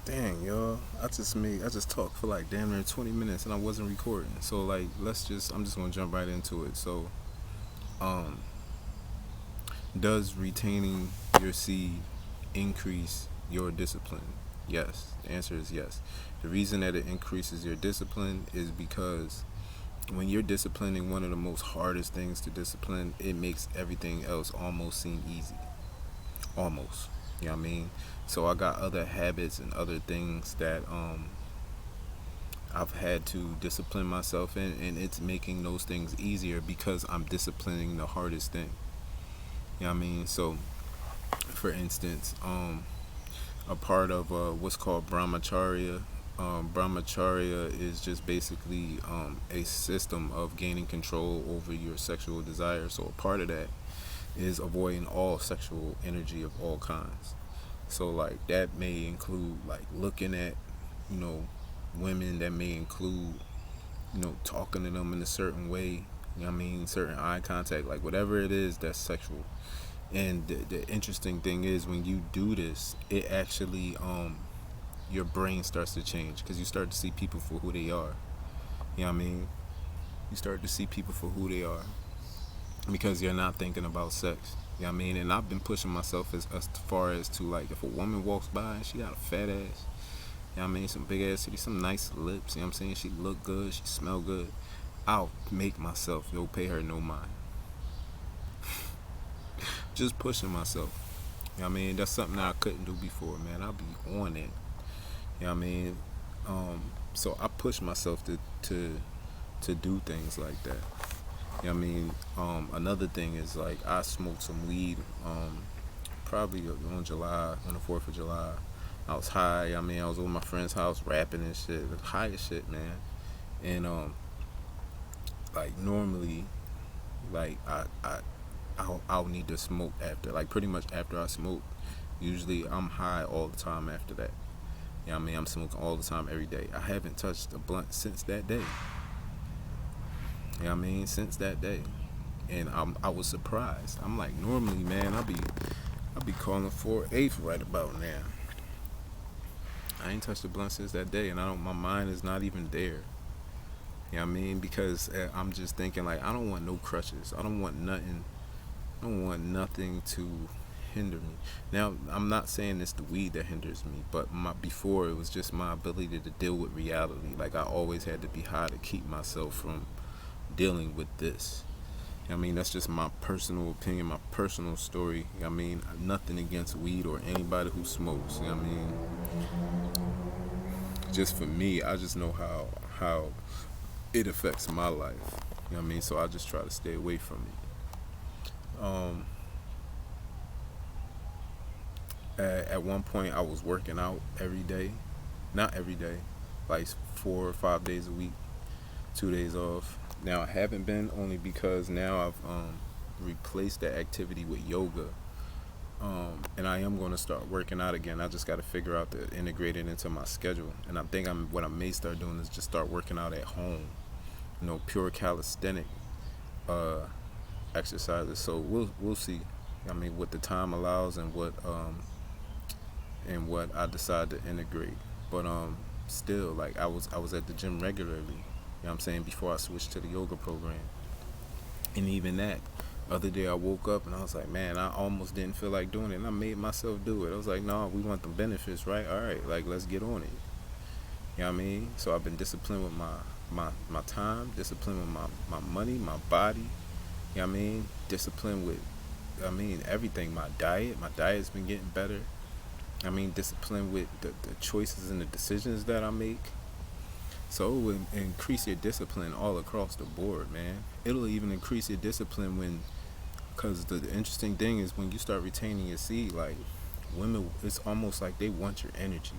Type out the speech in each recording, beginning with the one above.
Dang, y'all. I just talked for like damn near 20 minutes and I wasn't recording. So like I'm just gonna jump right into it. So um does retaining your seed increase your discipline? Yes. The answer is yes. The reason that it increases your discipline is because when you're disciplining one of the most hardest things to discipline, it makes everything else almost seem easy. Almost. You know what I mean? So I got other habits and other things that I've had to discipline myself in, and it's making those things easier because I'm disciplining the hardest thing. You know what I mean? So, for instance, a part of what's called brahmacharya. Brahmacharya is just basically a system of gaining control over your sexual desire. So, a part of that is avoiding all sexual energy of all kinds. So, like, that may include, like, looking at, you know, women, that may include talking to them in a certain way. You know what I mean? Certain eye contact, like whatever it is that's sexual. And the interesting thing is when you do this, it actually your brain starts to change because you start to see people for who they are. You know what I mean? You start to see people for who they are because you're not thinking about sex. You know what I mean? And I've been pushing myself as far as to like if a woman walks by and she got a fat ass, you know what I mean, some big ass titties, some nice lips, you know what I'm saying? She look good, she smell good. I'll make myself go pay her no mind. Just pushing myself. You know what I mean? That's something that I couldn't do before, man. I'll be on it. You know what I mean? So I push myself to do things like that. You know what I mean? Another thing is like I smoked some weed probably on July, on the 4th of July. I was high. I mean, I was over my friend's house rapping and shit. High as shit, man. And like normally, like I'll need to smoke after. Like pretty much after I smoke, usually I'm high all the time after that. You know what I mean? I'm smoking all the time every day. I haven't touched a blunt since that day. You know what I mean? Since that day. And I was surprised. I'm like, normally, man, I'll be calling for eighth right about now. I ain't touched a blunt since that day, and I don't. My mind is not even there. You know what I mean? Because I'm just thinking like I don't want no crutches. I don't want nothing. I don't want nothing to hinder me. Now I'm not saying it's the weed that hinders me, but before it was just my ability to deal with reality. Like I always had to be high to keep myself from dealing with this. You know what I mean, that's just my personal opinion, my personal story. You know what I mean, nothing against weed or anybody who smokes. You know what I mean, just for me, I just know how it affects my life. You know what I mean, so I just try to stay away from it. At one point, I was working out every day, not every day, like 4 or 5 days a week, 2 days off. Now I haven't been only because now I've replaced that activity with yoga. And I am going to start working out again. I just got to figure out to integrate it into my schedule. And I think what I may start doing is just start working out at home. Pure calisthenic uh, exercises. So we'll see. I mean, what the time allows and what I decide to integrate. But still, like I was at the gym regularly. You know what I'm saying, before I switched to the yoga program. And even that, other day I woke up and I was like, man, I almost didn't feel like doing it, and I made myself do it. I was like, no, we want the benefits, right? All right, like let's get on it. You know what I mean? So I've been disciplined with my time, disciplined with my money, my body. You know what I mean? Disciplined with, I mean, everything. My diet. My diet's been getting better. I mean, disciplined with the choices and the decisions that I make. So it will increase your discipline all across the board, man. It'll even increase your discipline because the interesting thing is when you start retaining your seed, like women, it's almost like they want your energy.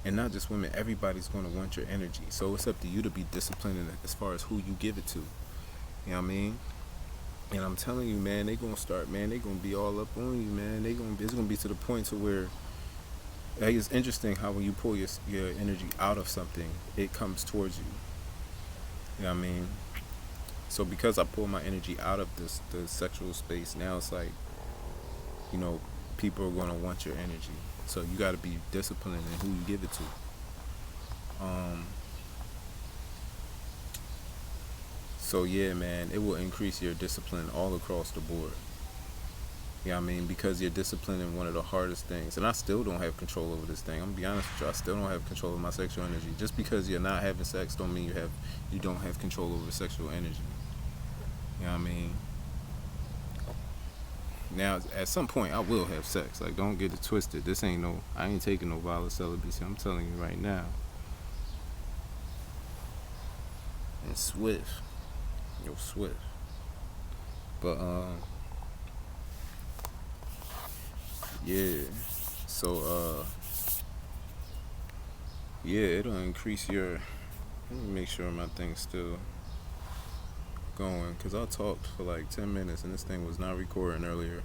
And not just women, everybody's going to want your energy. So it's up to you to be disciplined as far as who you give it to. You know what I mean? And I'm telling you, man, they gonna start, man. They gonna be all up on you, man. It's gonna be to the point to where like, it's interesting how when you pull your energy out of something, it comes towards you. You know what I mean? So because I pull my energy out of the sexual space, now it's like, you know, people are going to want your energy. So you got to be disciplined in who you give it to. So yeah, man, it will increase your discipline all across the board. You know what I mean? Because you're disciplined in one of the hardest things. And I still don't have control over this thing. I'm gonna be honest with you, I still don't have control over my sexual energy. Just because you're not having sex don't mean you don't have control over sexual energy. You know what I mean? Now at some point I will have sex. Like, don't get it twisted. I ain't taking no vow of celibacy. I'm telling you right now. And swift. Yo, swift. But yeah. So yeah, it'll increase your. Let me make sure my thing's still going, because I talked for like 10 minutes and this thing was not recording earlier.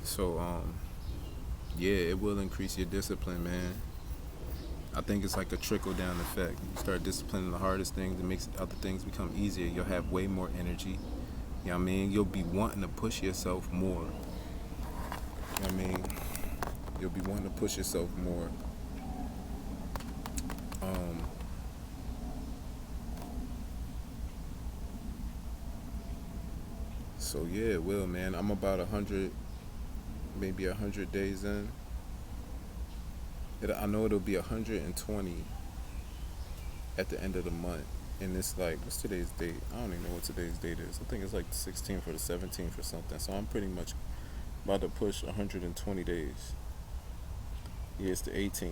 So yeah, it will increase your discipline, man. I think it's like a trickle down effect. You start disciplining the hardest things, it makes other things become easier. You'll have way more energy. You know what I mean? You'll be wanting to push yourself more. You know what I mean? You'll be wanting to push yourself more. So yeah, it will, man. I'm about 100, maybe 100 days in. I know it'll be 120 at the end of the month. And it's like, what's today's date? I don't even know what today's date is. I think it's like the 16th or the 17th or something. So I'm pretty much about to push 120 days. Yeah, it's the 18th. You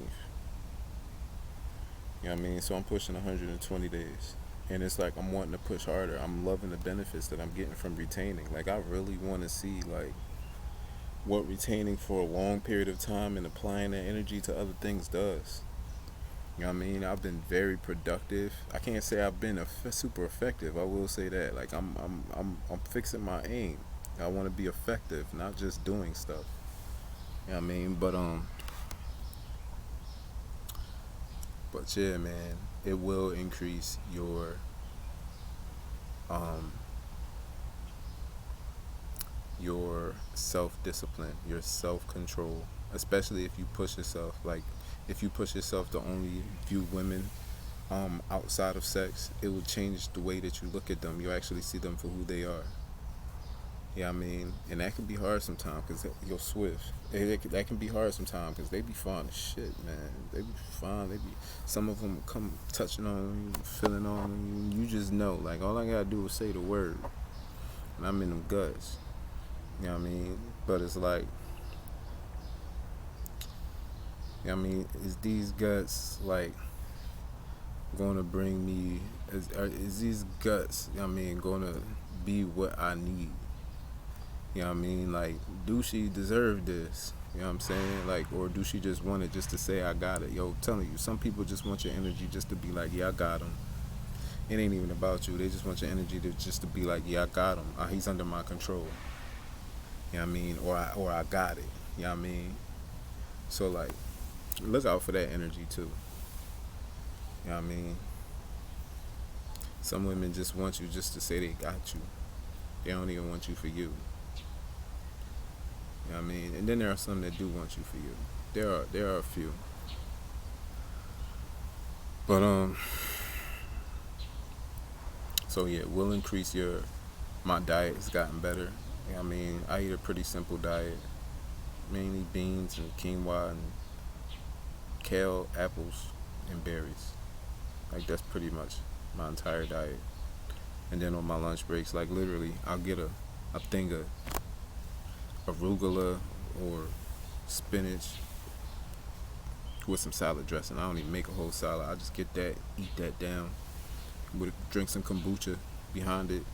know what I mean? So I'm pushing 120 days. And it's like I'm wanting to push harder. I'm loving the benefits that I'm getting from retaining. Like, I really want to see, like, what retaining for a long period of time and applying that energy to other things does. You know what I mean? I've been very productive. I can't say I've been super effective. I will say that. Like, I'm fixing my aim. I want to be effective, not just doing stuff. You know what I mean? But yeah, man, it will increase your self-discipline, your self-control, especially if you push yourself. Like, if you push yourself to only view women outside of sex, it will change the way that you look at them. You actually see them for who they are. Yeah, I mean, and that can be hard sometimes because you're swift. That can be hard sometimes because they be fine as shit, man. They be fine. Some of them come touching on you, feeling on you. You just know, like, all I gotta do is say the word, and I'm in them guts. You know what I mean? But it's like, you know what I mean? Is these guts like gonna bring me? Is these guts? You know what I mean? Gonna be what I need? You know what I mean? Like, do she deserve this? You know what I'm saying? Like, or do she just want it just to say I got it? Yo, I'm telling you, some people just want your energy just to be like, yeah, I got him. It ain't even about you. They just want your energy just to be like, yeah, I got him. He's under my control. You know what I mean? Or I got it. You know what I mean? So, like, look out for that energy too. You know what I mean? Some women just want you just to say they got you. They don't even want you for you. You know what I mean? And then there are some that do want you for you. There are a few. But so yeah, we'll increase my diet has gotten better. You know what I mean? I eat a pretty simple diet. Mainly beans and quinoa and kale, apples, and berries. Like, that's pretty much my entire diet. And then on my lunch breaks, like, literally, I'll get a thing of arugula or spinach with some salad dressing. I don't even make a whole salad. I just get that, eat that down, drink some kombucha behind it.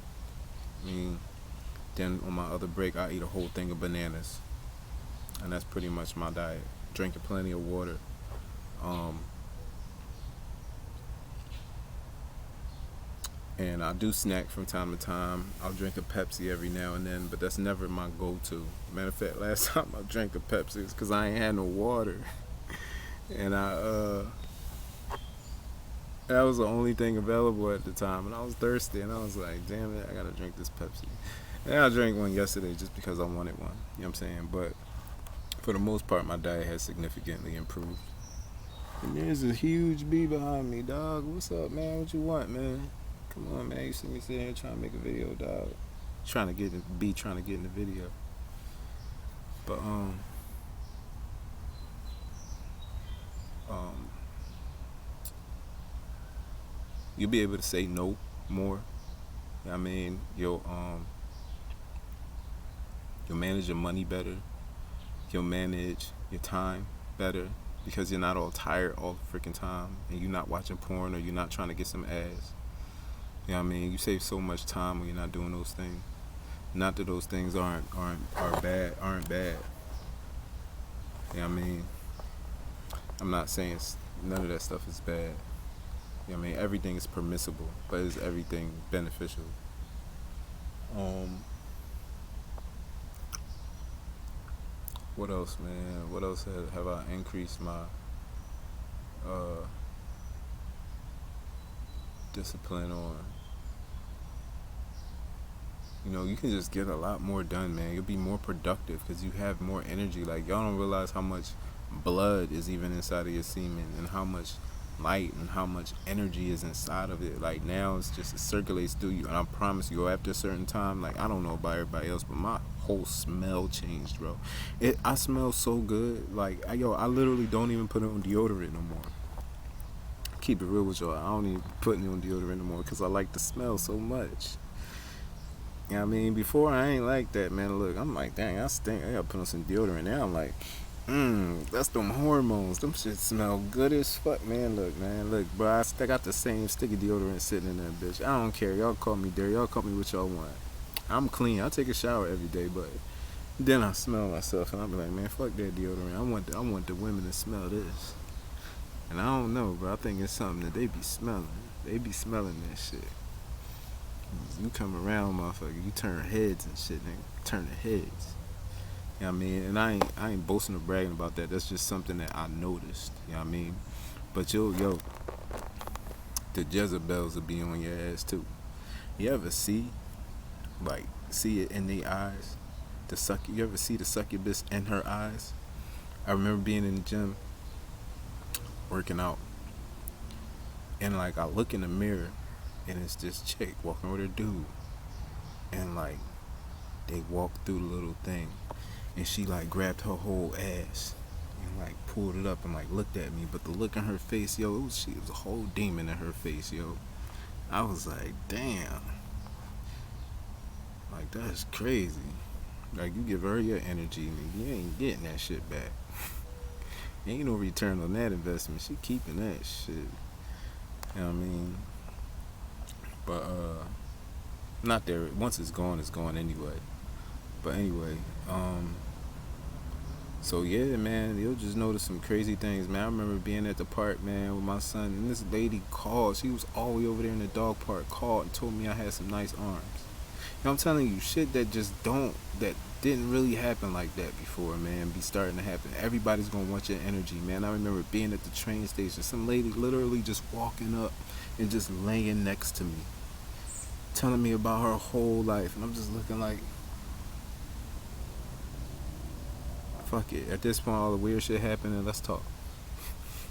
I mean, then on my other break, I eat a whole thing of bananas, and that's pretty much my diet. Drinking plenty of water. And I do snack from time to time. I'll drink a Pepsi every now and then, but that's never my go-to. Matter of fact, last time I drank a Pepsi was because I ain't had no water. And that was the only thing available at the time. And I was thirsty, and I was like, damn it, I gotta drink this Pepsi. And I drank one yesterday just because I wanted one. You know what I'm saying? But For the most part, my diet has significantly improved. And there's a huge bee behind me, dog. What's up, man? What you want, man? Come on, man. You see me sitting here trying to make a video, dog. Trying to get in the video. But um, you'll be able to say no more. I mean, you'll manage your money better. You'll manage your time better because you're not all tired all the freaking time and you're not watching porn or you're not trying to get some ass. You know what I mean? You save so much time when you're not doing those things. Not that those things aren't bad. You know what I mean? I'm not saying none of that stuff is bad. You know what I mean? Everything is permissible, but is everything beneficial? What else, man? What else have I increased my discipline on? You know, you can just get a lot more done, man. You'll be more productive because you have more energy. Like, y'all don't realize how much blood is even inside of your semen and how much light and how much energy is inside of it. Like, now it circulates through you, and I promise you, after a certain time, like, I don't know about everybody else, but my whole smell changed, bro. I smell so good. Like, I literally don't even put on deodorant no more. Keep it real with y'all. I don't even put on deodorant no more because I like the smell so much. You know what I mean? Before, I ain't like that, man. Look, I'm like, dang, I stink. I gotta put on some deodorant. Now I'm like, that's them hormones. Them shit smell good as fuck, man. Look, bro, I got the same sticky deodorant sitting in that bitch. I don't care. Y'all call me dirty. Y'all call me what y'all want. I'm clean. I take a shower every day, but then I smell myself, and I'll be like, man, fuck that deodorant. I want the women to smell this. And I don't know, bro. I think it's something that they be smelling. They be smelling that shit. You come around, motherfucker, you turn heads and shit, nigga. Turn the heads. You know what I mean? And I ain't boasting or bragging about that. That's just something that I noticed. You know what I mean? But yo, the Jezebels will be on your ass too. You ever see it in their eyes? You ever see the succubus in her eyes? I remember being in the gym, working out, and like I look in the mirror, and it's this chick walking with her dude, and like they walked through the little thing, and she like grabbed her whole ass and like pulled it up and like looked at me. But the look in her face, yo, it was a whole demon in her face, yo. I was like, damn, like that's crazy. Like, you give her your energy and you ain't getting that shit back. Ain't no return on that investment. She keeping that shit. You know what I mean? But not there. Once it's gone anyway. But anyway, so yeah, man, you'll just notice some crazy things, man. I remember being at the park, man, with my son, and this lady called. She was all the way over there in the dog park, called and told me I had some nice arms. You know, I'm telling you, shit that didn't really happen like that before, man, be starting to happen. Everybody's gonna want your energy, man. I remember being at the train station, some lady literally just walking up and just laying next to me, telling me about her whole life, and I'm just looking like, fuck it. At this point, all the weird shit happening, let's talk.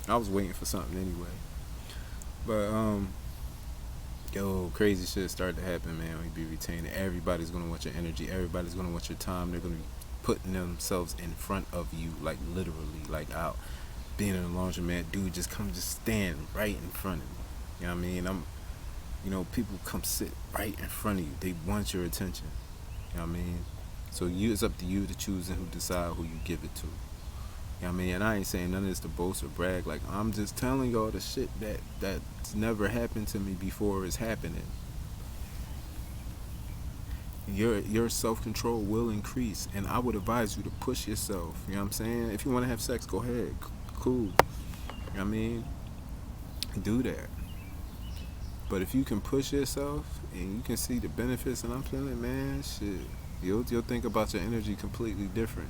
I was waiting for something anyway. But crazy shit started to happen, man. When you be retaining, everybody's gonna want your energy. Everybody's gonna want your time. They're gonna be putting themselves in front of you, like literally, like out being in a laundromat. Dude, just stand right in front of me. You know what I mean? People come sit right in front of you. They want your attention. You know what I mean? So it's up to you to choose and decide who you give it to. You know what I mean? And I ain't saying none of this to boast or brag. Like, I'm just telling y'all the shit that's never happened to me before is happening. Your self-control will increase, and I would advise you to push yourself. You know what I'm saying? If you want to have sex, go ahead. Cool. You know what I mean? Do that. But if you can push yourself and you can see the benefits, and I'm feeling, man, shit, you'll think about your energy completely different.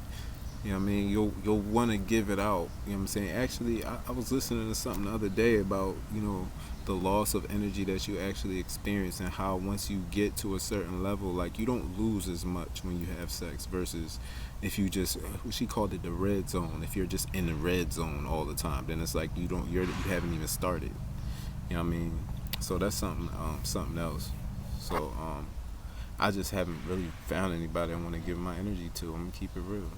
You know what I mean? You'll want to give it out. You know what I'm saying? Actually, I was listening to something the other day about, the loss of energy that you actually experience, and how once you get to a certain level, like, you don't lose as much when you have sex versus if you just, she called it the red zone. If you're just in the red zone all the time, then it's like you haven't even started. You know what I mean? So that's something else. So I just haven't really found anybody I want to give my energy to. I'm gonna keep it real.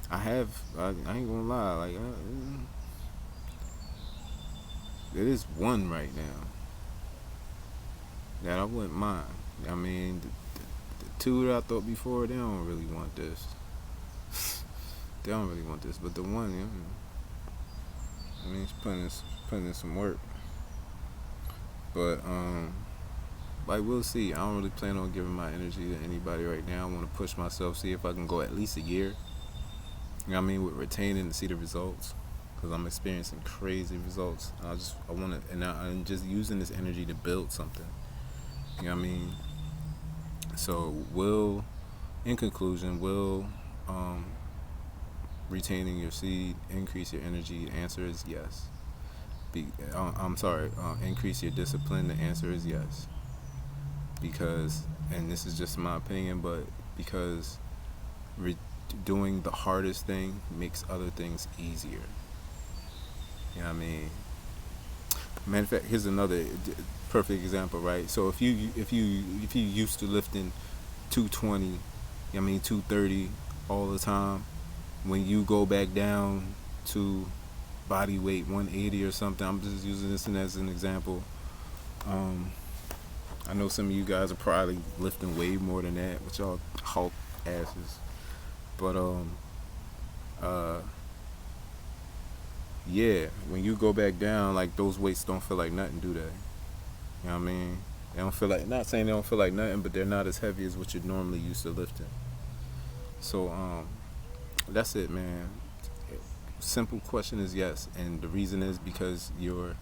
I ain't gonna lie, like, there is one right now that I wouldn't mind. I mean, the two that I thought before, they don't really want this. They don't really want this, but the one, I mean, he's putting in some work. But like, we'll see. I don't really plan on giving my energy to anybody right now. I want to push myself, see if I can go at least a year. You know what I mean, with retaining and see the results, because I'm experiencing crazy results. I want to, and I'm just using this energy to build something. You know what I mean? So, in conclusion, will retaining your seed increase your energy? The answer is yes. I'm sorry, increase your discipline? The answer is yes. Because, and this is just my opinion, but because doing the hardest thing makes other things easier. You know what I mean? Matter of fact, here's another perfect example, right? So if you used to lifting 220, 230 all the time, when you go back down to body weight 180 or something, I'm just using this as an example. I know some of you guys are probably lifting way more than that, with y'all Hulk asses. But yeah, when you go back down, like, those weights don't feel like nothing, do they? You know what I mean? They don't feel like, not saying they don't feel like nothing, but they're not as heavy as what you're normally used to lifting. So that's it, man. Simple question is yes, and the reason is because you're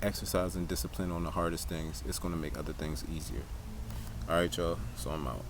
exercising discipline on the hardest things. It's going to make other things easier. All right, y'all. So I'm out.